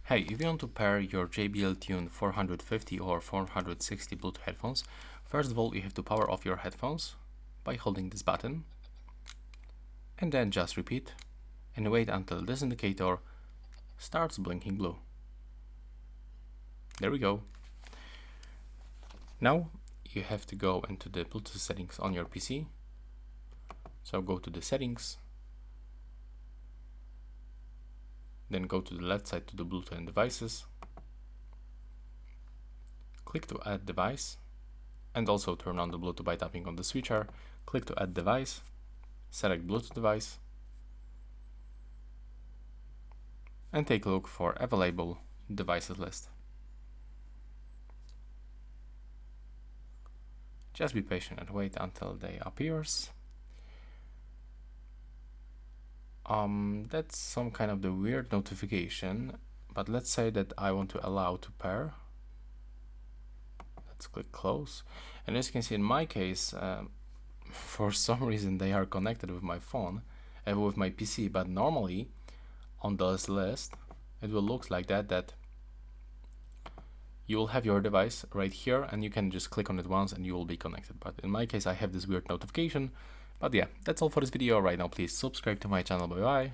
Hey, if you want to pair your JBL Tune 450 or 460 Bluetooth headphones, first of all you have to power off your headphones by holding this button, and then just repeat and wait until this indicator starts blinking blue. There we go. Now you have to go into the Bluetooth settings on your PC. So go to the settings, then go to the left side to the Bluetooth and devices. Click to add device, and also turn on the Bluetooth by tapping on the switcher. Click to add device, select Bluetooth device, and take a look for available devices list. Just be patient and wait until they appears. That's some kind of the weird notification, but let's say that I want to allow to pair. Let's click close, and as you can see in my case, for some reason they are connected with my phone and with my PC, but normally on this list it will look like that you will have your device right here and you can just click on it once and you will be connected. But in my case I have this weird notification. But yeah, that's all for this video right now. Please subscribe to my channel. Bye bye.